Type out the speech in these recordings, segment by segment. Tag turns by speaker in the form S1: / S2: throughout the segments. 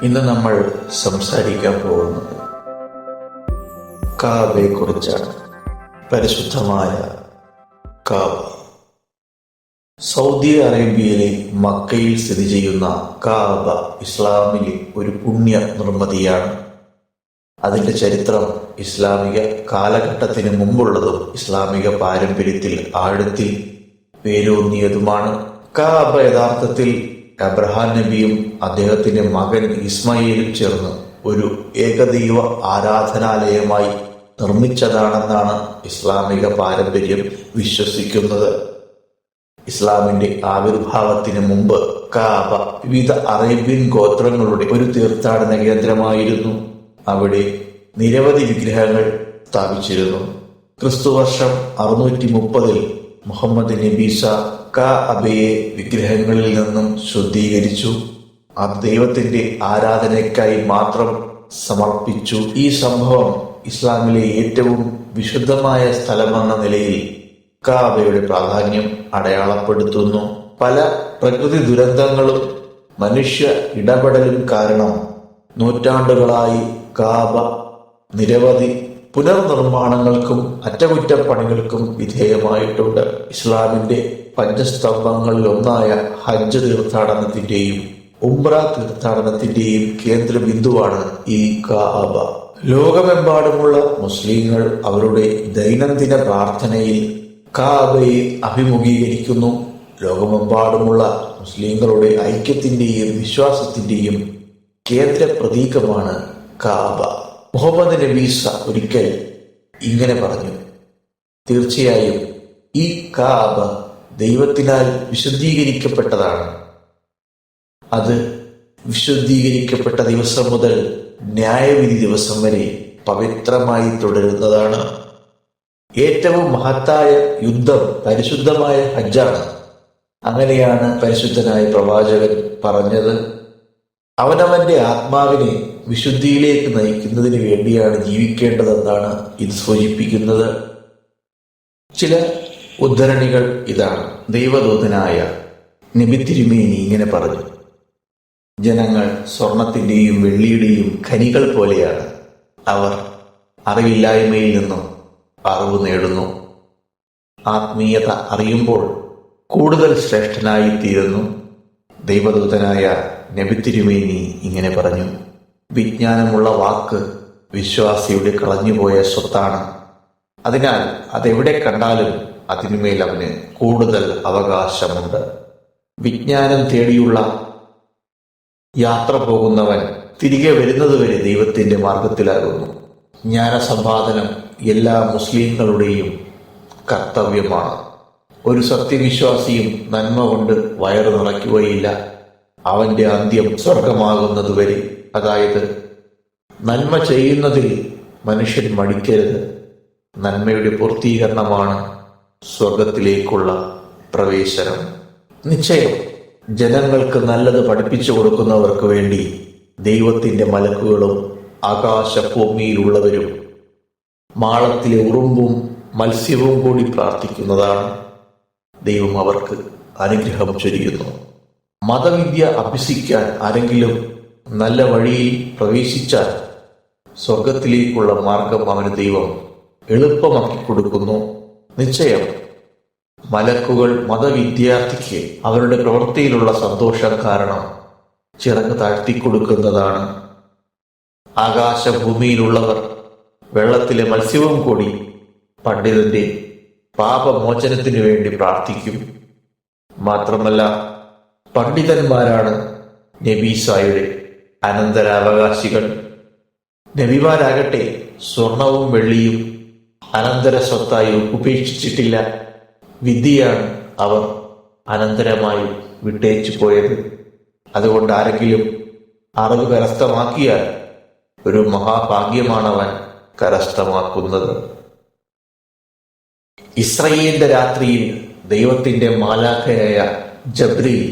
S1: ഇന്ന് നമ്മൾ സംസാരിക്കാൻ പോകുന്നത് കാബയെ കുറിച്ചാണ്. പരിശുദ്ധമായ കാബ. സൗദി അറേബ്യയിലെ മക്കയിൽ സ്ഥിതി ചെയ്യുന്ന കാബ ഇസ്ലാമിലെ ഒരു പുണ്യ നിർമ്മിതിയാണ്. അതിൻ്റെ ചരിത്രം ഇസ്ലാമിക കാലഘട്ടത്തിന് മുമ്പുള്ളതും ഇസ്ലാമിക പാരമ്പര്യത്തിൽ ആഴത്തിൽ വേരൂന്നിയതുമാണ്. കാബ യഥാർത്ഥത്തിൽ അബ്രഹാം നബിയും അദ്ദേഹത്തിന്റെ മകൻ ഇസ്മായിലും ചേർന്ന് ഒരു ഏകദൈവ ആരാധനാലയമായി നിർമ്മിച്ചതാണെന്നാണ് ഇസ്ലാമിക പാരമ്പര്യം വിശ്വസിക്കുന്നത്. ഇസ്ലാമിന്റെ ആവിർഭാവത്തിന് മുമ്പ് കാബ വിവിധ അറേബ്യൻ ഗോത്രങ്ങളുടെ ഒരു തീർത്ഥാടന കേന്ദ്രമായിരുന്നു. അവിടെ നിരവധി വിഗ്രഹങ്ങൾ സ്ഥാപിച്ചിരുന്നു. ക്രിസ്തുവർഷം 630 മുഹമ്മദ് നബീസ കാബയെ വിഗ്രഹങ്ങളിൽ നിന്നും ശുദ്ധീകരിച്ചു. അത് ദൈവത്തിന്റെ ആരാധനയ്ക്കായി മാത്രം സമർപ്പിച്ചു. ഈ സംഭവം ഇസ്ലാമിലെ ഏറ്റവും വിശുദ്ധമായ സ്ഥലമെന്ന നിലയിൽ കാബയുടെ പ്രാധാന്യം അടയാളപ്പെടുത്തുന്നു. പല പ്രകൃതി ദുരന്തങ്ങളും മനുഷ്യ ഇടപെടലും കാരണം നൂറ്റാണ്ടുകളായി കാബ നിരവധി പുനർനിർമ്മാണങ്ങൾക്കും അറ്റകുറ്റപ്പണികൾക്കും വിധേയമായിട്ടുണ്ട്. ഇസ്ലാമിന്റെ പഞ്ചസ്തംഭങ്ങളിൽ ഒന്നായ ഹജ്ജ് തീർത്ഥാടനത്തിന്റെയും ഉംറ തീർത്ഥാടനത്തിന്റെയും കേന്ദ്ര ബിന്ദുവാണ് ഈ കാബ. ലോകമെമ്പാടുമുള്ള മുസ്ലിങ്ങൾ അവരുടെ ദൈനംദിന പ്രാർത്ഥനയിൽ കാബയെ അഭിമുഖീകരിക്കുന്നു. ലോകമെമ്പാടുമുള്ള മുസ്ലിങ്ങളുടെ ഐക്യത്തിന്റെയും വിശ്വാസത്തിന്റെയും കേന്ദ്ര പ്രതീകമാണ് കാബ. മുഹമ്മദ് നബീസ ഒരിക്കൽ ഇങ്ങനെ പറഞ്ഞു: തീർച്ചയായും ഈ കാബ ദൈവത്തിനാൽ വിശുദ്ധീകരിക്കപ്പെട്ടതാണ്. അത് വിശുദ്ധീകരിക്കപ്പെട്ട ദിവസം മുതൽ ന്യായവിധി ദിവസം വരെ പവിത്രമായി തുടരുന്നതാണ്. ഏറ്റവും മഹത്തായ യുദ്ധം പരിശുദ്ധമായ ഹജ്ജാണ്. അങ്ങനെയാണ് പരിശുദ്ധനായ പ്രവാചകൻ പറഞ്ഞത്. അവനവന്റെ ആത്മാവിനെ വിശുദ്ധിയിലേക്ക് നയിക്കുന്നതിന് വേണ്ടിയാണ് ജീവിക്കേണ്ടതെന്നാണ് ഇത് സൂചിപ്പിക്കുന്നത്. ചില ഉദ്ധരണികൾ ഇതാണ്. ദൈവദൂതനായ നബി തിരുമേനി ഇങ്ങനെ പറഞ്ഞു: ജനങ്ങൾ സ്വർണത്തിന്റെയും വെള്ളിയുടെയും ഖനികൾ പോലെയാണ്. അവർ അറിവില്ലായ്മയിൽ നിന്നും അറിവ് നേടുന്നു. ആത്മീയത അറിയുമ്പോൾ കൂടുതൽ ശ്രേഷ്ഠനായി തീരുന്നു. ദൈവദൂതനായ നബി തിരുമേനി ഇങ്ങനെ പറഞ്ഞു: വിജ്ഞാനമുള്ള വാക്ക് വിശ്വാസിയുടെ കളഞ്ഞുപോയ സ്വത്താണ്. അതിനാൽ അതെവിടെ കണ്ടാലും അതിനുമേൽ അവന് കൂടുതൽ അവകാശമുണ്ട്. വിജ്ഞാനം തേടിയുള്ള യാത്ര പോകുന്നവൻ തിരികെ വരുന്നതുവരെ ദൈവത്തിന്റെ മാർഗത്തിലാകുന്നു. ജ്ഞാനസമ്പാദനം എല്ലാ മുസ്ലിങ്ങളുടെയും കർത്തവ്യമാണ്. ഒരു സത്യവിശ്വാസിയും നന്മ കൊണ്ട് വയറു നിറയ്ക്കുകയില്ല. അവന്റെ അന്ത്യം സ്വർഗമാകുന്നതുവരെ. അതായത് നന്മ ചെയ്യുന്നതിൽ മനുഷ്യൻ മടിക്കരുത്. നന്മയുടെ പൂർത്തീകരണമാണ് സ്വർഗത്തിലേക്കുള്ള പ്രവേശനം. നിശ്ചയം ജനങ്ങൾക്ക് നല്ലത് പഠിപ്പിച്ചു കൊടുക്കുന്നവർക്ക് വേണ്ടി ദൈവത്തിന്റെ മലക്കുകളും ആകാശഭൂമിയിലുള്ളവരും മാളത്തിലെ ഉറുമ്പും മത്സ്യവും കൂടി പ്രാർത്ഥിക്കുന്നതാണ്. ദൈവം അവർക്ക് അനുഗ്രഹം ചൊരിയുന്നു. മതവിദ്യ അഭ്യസിക്കാൻ ആരെങ്കിലും നല്ല വഴിയിൽ പ്രവേശിച്ചാൽ സ്വർഗത്തിലേക്കുള്ള മാർഗം അവന് ദൈവം എളുപ്പമാക്കി കൊടുക്കുന്നു. നിശ്ചയം മലക്കുകൾ മതവിദ്യാർത്ഥിക്ക് അവരുടെ പ്രവൃത്തിയിലുള്ള സന്തോഷം കാരണം ചിറക് താഴ്ത്തിക്കൊടുക്കുന്നതാണ്. ആകാശഭൂമിയിലുള്ളവർ വെള്ളത്തിലെ മത്സ്യവും കൂടി പണ്ഡിതന്റെ പാപമോചനത്തിനു വേണ്ടി പ്രാർത്ഥിക്കും. മാത്രമല്ല, പണ്ഡിതന്മാരാണ് നബീസായുടെ അനന്തരാവകാശികൾ. നബിമാരാകട്ടെ സ്വർണവും വെള്ളിയും അനന്തര സ്വത്തായി ഉപേക്ഷിച്ചിട്ടില്ല. വിദ്യയാണ് അവർ അനന്തരമായി വിട്ടേച്ചു പോയത്. അതുകൊണ്ട് ആരെങ്കിലും അറിവ് കരസ്ഥമാക്കിയാൽ ഒരു മഹാഭാഗ്യമാണവൻ കരസ്ഥമാക്കുന്നത്. ഇസ്രയേലിന്റെ രാത്രിയിൽ ദൈവത്തിന്റെ മാലാഖയായ ജബ്രീൽ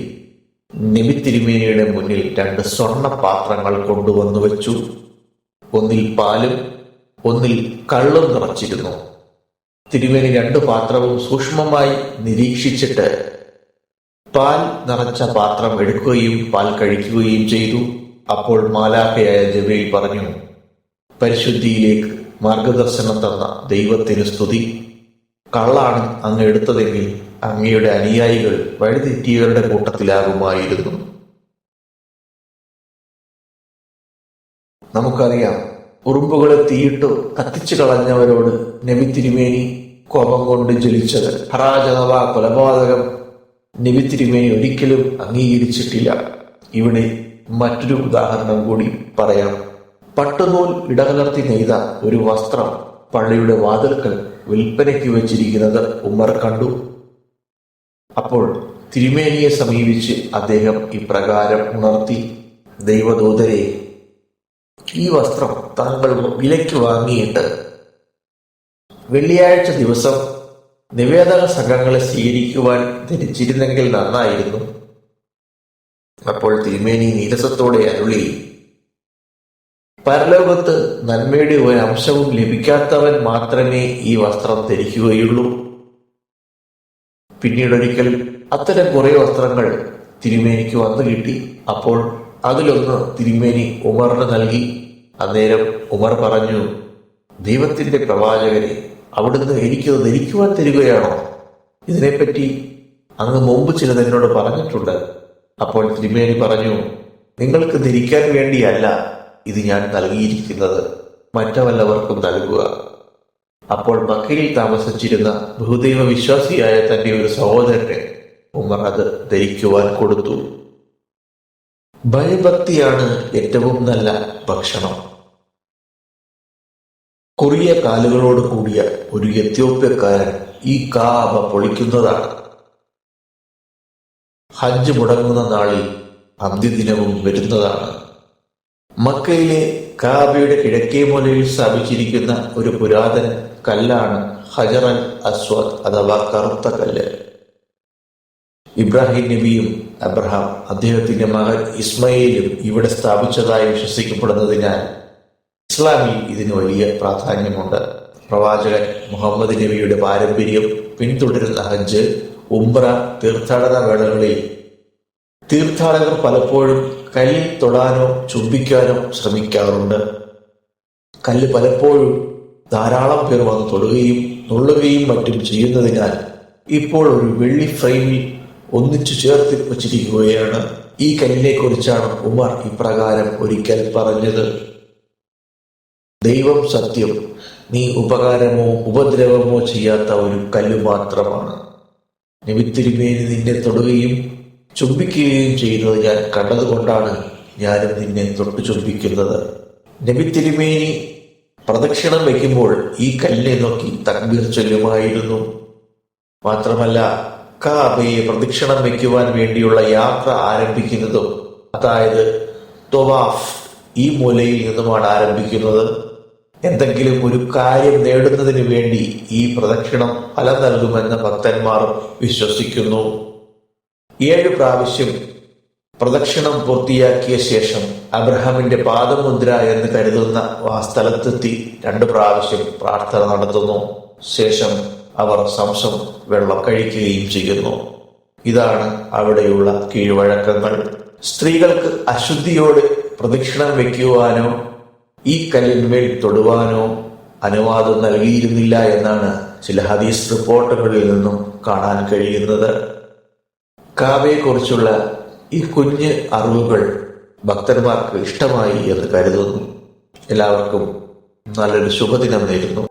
S1: നബി തിരുമേനിയുടെ മുന്നിൽ 2 സ്വർണ്ണ പാത്രങ്ങൾ കൊണ്ടുവന്നു വെച്ചു. ഒന്നിൽ പാലും ഒന്നിൽ കള്ളും നിറച്ചിരുന്നു. തിരുമേനി 2 പാത്രവും സൂക്ഷ്മമായി നിരീക്ഷിച്ചിട്ട് പാൽ നിറച്ച പാത്രം എടുക്കുകയും പാൽ കഴിക്കുകയും ചെയ്തു. അപ്പോൾ മാലാഖയായ ജബ്രീൽ പറഞ്ഞു, പരിശുദ്ധിയിലേക്ക് മാർഗദർശനം തന്ന ദൈവത്തിന് സ്തുതി. കള്ളാണ് അങ്ങ് എടുത്തതെങ്കിൽ അങ്ങയുടെ അനുയായികൾ വഴിതെറ്റിയവരുടെ കൂട്ടത്തിലാകുമായിരുന്നു. നമുക്കറിയാം, ഉറുമ്പുകളെ തീയിട്ടു കത്തിച്ചു കളഞ്ഞവരോട് നബി തിരുമേനി കോപം കൊണ്ട് ജ്വലിച്ചത്. ഹറാജ് അഥവാ കൊലപാതകം നബി തിരുമേനി ഒരിക്കലും അംഗീകരിച്ചിട്ടില്ല. ഇവിടെ മറ്റൊരു ഉദാഹരണം കൂടി പറയാം. പട്ടുനൂൽ ഇടകലർത്തി നെയ്ത ഒരു വസ്ത്രം പള്ളിയുടെ വാതിൽക്കൽ വിൽപ്പനയ്ക്ക് വെച്ചിരിക്കുന്നത് ഉമർ കണ്ടു. അപ്പോൾ തിരുമേനിയെ സമീപിച്ച് അദ്ദേഹം ഇപ്രകാരം ഉണർത്തി, ദൈവദൂതരെ, ഈ വസ്ത്രം താങ്കൾ വിലയ്ക്ക് വാങ്ങിയിട്ട് വെള്ളിയാഴ്ച ദിവസം നിവേദന സംഘങ്ങളെ സ്വീകരിക്കുവാൻ ധരിച്ചിരുന്നെങ്കിൽ നന്നായിരുന്നു. അപ്പോൾ തിരുമേനി നീരസത്തോടെ അരുളി, പരലോകത്ത് നന്മയുടെ ഒരു അംശവും ലഭിക്കാത്തവൻ മാത്രമേ ഈ വസ്ത്രം ധരിക്കുകയുള്ളൂ. പിന്നീടൊരിക്കൽ അത്തരം കുറെ വസ്ത്രങ്ങൾ തിരുമേനിക്ക് വന്നു കിട്ടി. അപ്പോൾ അതിലൊന്ന് തിരുമേനി ഉമറിന് നൽകി. അന്നേരം ഉമർ പറഞ്ഞു, ദൈവത്തിന്റെ പ്രവാചകരെ, അവിടുന്ന് എനിക്കത് ധരിക്കുവാൻ തരികയാണോ? ഇതിനെപ്പറ്റി അങ്ങ് മുമ്പ് ചിലത് എന്നോട് പറഞ്ഞിട്ടുണ്ട്. അപ്പോൾ തിരുമേനി പറഞ്ഞു, നിങ്ങൾക്ക് ധരിക്കാൻ വേണ്ടിയല്ല ഇത് ഞാൻ നൽകിയിരിക്കുന്നത്, മറ്റവല്ലവർക്കും നൽകുക. അപ്പോൾ മക്കയിൽ താമസിച്ചിരുന്ന ബഹുദൈവ വിശ്വാസിയായ തന്റെ ഒരു സഹോദരന് ഉമർ അത് ധരിക്കുവാൻ കൊടുത്തു. ഭയഭക്തിയാണ് ഏറ്റവും നല്ല ഭക്ഷണം. കുറിയ കാലുകളോട് കൂടിയ ഒരു എത്യോപ്യക്കാരൻ ഈ കാബ പൊളിക്കുന്നതാണ്. ഹജ്ജ് മുടങ്ങുന്ന നാളിൽ അന്ത്യദിനവും വരുന്നതാണ്. മക്കയിലെ കാബയുടെ കിഴക്കേ മൂലയിൽ സ്ഥാപിച്ചിരിക്കുന്ന ഒരു പുരാതന കല്ലാണ് ഹജർ അൽ അസ്വദ് അഥവാ കറുത്ത കല്ല്. ഇബ്രാഹിം നബിയും അബ്രഹാം അദ്ദേഹത്തിന്റെ മകൻ ഇസ്മയിലും ഇവിടെ സ്ഥാപിച്ചതായി വിശ്വസിക്കപ്പെടുന്നതിനാൽ ഇസ്ലാമിൽ ഇതിന് വലിയ പ്രാധാന്യമുണ്ട്. പ്രവാചകൻ മുഹമ്മദ് നബിയുടെ പാരമ്പര്യം പിന്തുടരുന്ന ഹജ്ജ്, ഉംറ തീർത്ഥാടന വേളകളിൽ തീർത്ഥാടകർ പലപ്പോഴും കല്ലിൽ തൊടാനോ ചുംബിക്കാനോ ശ്രമിക്കാറുണ്ട്. കല്ല് പലപ്പോഴും ധാരാളം പേർ വന്ന് തൊടുകയും നുള്ളുകയും മറ്റും ചെയ്യുന്നതിനാൽ ഇപ്പോൾ ഒരു വെള്ളി ഫ്രെയിമിൽ ഒന്നിച്ചു ചേർത്ത് വച്ചിരിക്കുകയാണ്. ഈ കല്ലിനെ കുറിച്ചാണ് ഉമർ ഇപ്രകാരം ഒരിക്കൽ പറഞ്ഞത്, ദൈവം സത്യം, നീ ഉപകാരമോ ഉപദ്രവമോ ചെയ്യാത്ത ഒരു കല്ല് മാത്രമാണ്. നബി തിരുമേനി നിന്നെ തൊടുകയും ചുംബിക്കുകയും ചെയ്യുന്നത് ഞാൻ കണ്ടതുകൊണ്ടാണ് ഞാനും നിന്നെ തൊട്ടു ചുംബിക്കുന്നത്. നബി തിരുമേനി പ്രദക്ഷിണം വയ്ക്കുമ്പോൾ ഈ കല്ലിനെ നോക്കി തക്ബീർ ചൊല്ലുമായിരുന്നു. മാത്രമല്ല, കാബയെ പ്രദക്ഷിണം വയ്ക്കുവാൻ വേണ്ടിയുള്ള യാത്ര ആരംഭിക്കുന്നതും, അതായത് ത്വവാഫ്, ഈ മൂലയിൽ നിന്നുമാണ് ആരംഭിക്കുന്നത്. എന്തെങ്കിലും ഒരു കാര്യം നേടുന്നതിന് വേണ്ടി ഈ പ്രദക്ഷിണം ഫലം നൽകുമെന്ന് ഭക്തന്മാർ വിശ്വസിക്കുന്നു. 7 പ്രാവശ്യം പ്രദക്ഷിണം പൂർത്തിയാക്കിയ ശേഷം അബ്രഹാമിന്റെ പാദമുദ്ര എന്ന് കരുതുന്ന ആ സ്ഥലത്തെത്തി 2 പ്രാവശ്യം പ്രാർത്ഥന നടത്തുന്നു. ശേഷം അവർ സംസം വെള്ളം കഴിക്കുകയും ചെയ്യുന്നു. ഇതാണ് അവിടെയുള്ള കീഴ്വഴക്കങ്ങൾ. സ്ത്രീകൾക്ക് അശുദ്ധിയോട് പ്രദക്ഷിണം വയ്ക്കുവാനോ ഈ കല്ലിന്മേൽ തൊടുവാനോ അനുവാദം നൽകിയിരുന്നില്ല എന്നാണ് ചില ഹദീസ് റിപ്പോർട്ടുകളിൽ നിന്നും കാണാൻ കഴിയുന്നത്. കാബയെക്കുറിച്ചുള്ള ഈ കുഞ്ഞ് അറിവുകൾ ഭക്തന്മാർക്ക് ഇഷ്ടമായി എന്ന് കരുതുന്നു. എല്ലാവർക്കും നല്ലൊരു ശുഭദിനം നേരുന്നു.